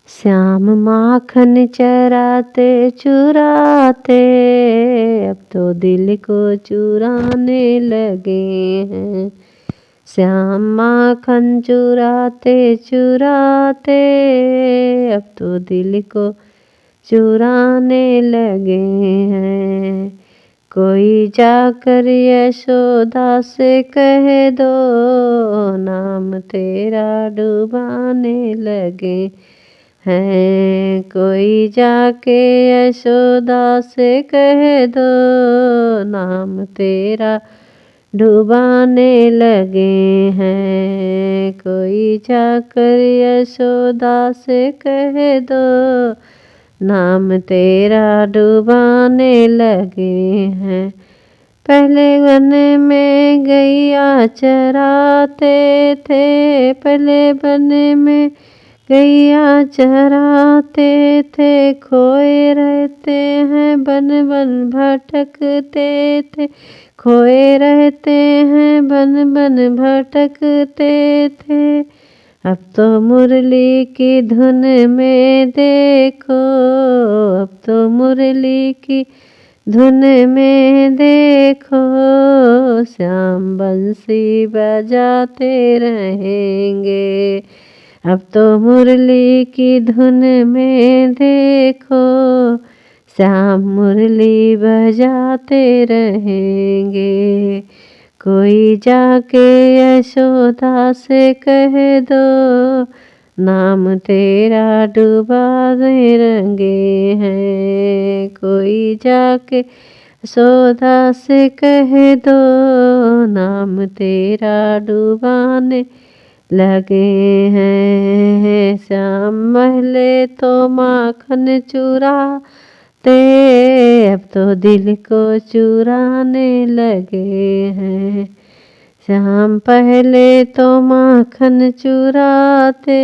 श्याम माखन चराते चुराते अब तो दिल को चुराने लगे हैं। श्याम माखन चुराते चुराते अब तो दिल को चुराने लगे हैं। कोई जाकर यशोदा से कह दो नाम तेरा डुबाने लगे हैं। कोई जाके यशोदा से कह दो नाम तेरा डुबाने लगे हैं। कोई जाकर यशोदा से कह दो नाम तेरा डुबाने लगे हैं। पहले वन में गैया चराते थे, पहले वन में गैया चराते थे। खोए रहते हैं बन बन भटकते थे, खोए रहते हैं बन बन भटकते थे। अब तो मुरली की धुन में देखो, अब तो मुरली की धुन में देखो श्याम बंसी बजाते रहेंगे। अब तो मुरली की धुन में देखो श्याम मुरली बजाते रहेंगे। कोई जाके यशोदा से कह दो नाम तेरा डुबाने लगे हैं। कोई जाके यशोदा से कह दो नाम तेरा डुबाने लगे हैं। श्याम महले तो माखन चुराते अब तो दिल को चुराने लगे हैं। श्याम पहले तो माखन चुराते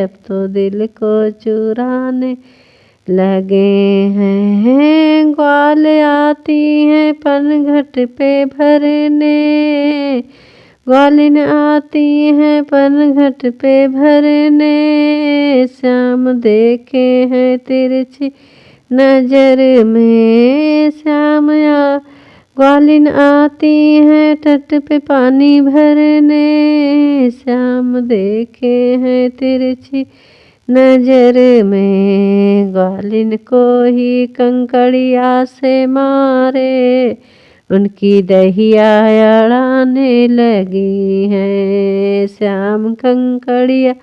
अब तो दिल को चुराने लगे हैं। ग्वाल आती हैं पनघट पे भरने, ग्वालिन आती हैं पनघट पे भरने। श्याम देखे हैं तिरछी नजर में, श्याम ग्वालिन आती हैं तट पे पानी भरने। श्याम देखे हैं तिरछी नजर में, ग्वालिन को ही कंकड़िया से मारे उनकी दहिया अड़ाने लगी है। श्याम कंकड़िया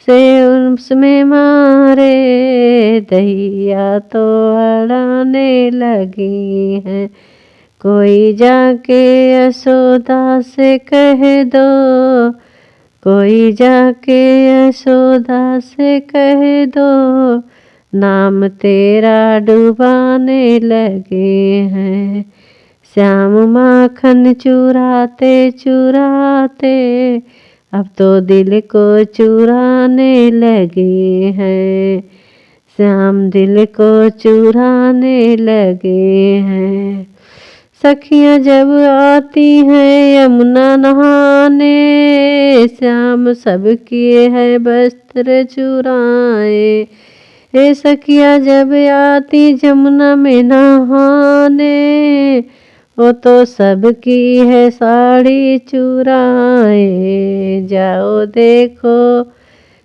से उसमें मारे दहिया तो अड़ाने लगी है। कोई जाके यशोदा से कह दो, कोई जाके यशोदा से कह दो नाम तेरा डुबाने लगे हैं। श्याम माखन चुराते चुराते अब तो दिल को चुराने लगे हैं। श्याम दिल को चुराने लगे हैं। सखियां जब आती हैं यमुना नहाने, श्याम सब किए है वस्त्र चुराए। हे सखिया जब आती जमुना में नहाने, वो तो सबकी है साड़ी चुराए। जाओ देखो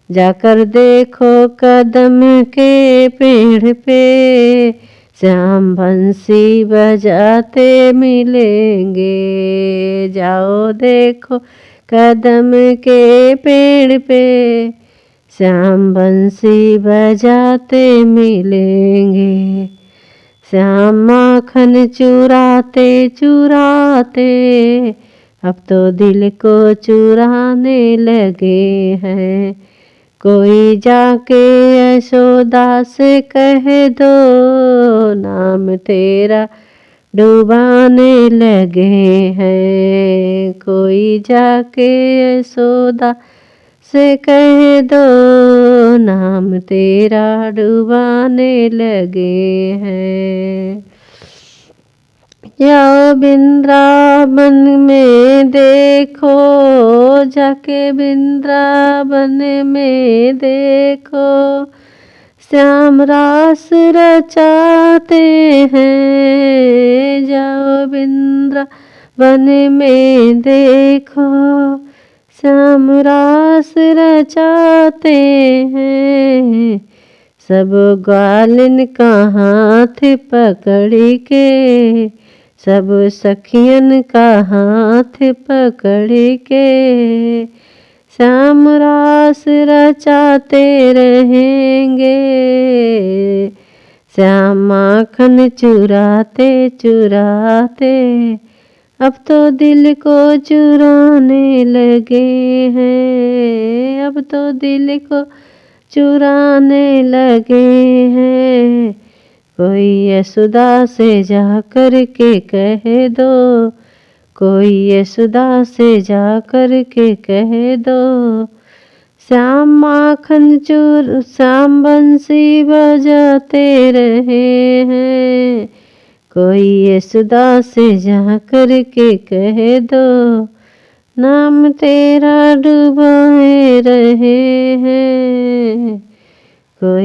जाकर देखो कदम के पेड़ पे श्याम बंसी बजाते मिलेंगे। जाओ देखो कदम के पेड़ पे श्याम बंसी बजाते मिलेंगे। श्याम माखन चुराते चुराते अब तो दिल को चुराने लगे हैं। कोई जाके यशोदा से कह दो नाम तेरा डुबाने लगे हैं। कोई जाके यशोदा से कह दो नाम तेरा डुबाने लगे हैं। जाओ वृंदावन में देखो, जाके वृंदावन में देखो, श्याम रास रचाते हैं। जाओ वृंदावन में देखो, श्याम रास रचाते हैं। सब ग्वालिन का हाथ पकड़ के, सब सखियन का हाथ पकड़ के, श्याम रास रचाते रहेंगे। श्याम माखन चुराते चुराते अब तो दिल को चुराने लगे हैं। अब तो दिल को चुराने लगे हैं। कोई यशोदा से जा कर के कह दो, कोई यशोदा से जा कर के कह दो, श्याम माखन चूर श्याम बंसी बजाते रहे हैं। कोई यशोदा से जा कर के कह दो, नाम तेरा डुबाए रहे हैं। कोई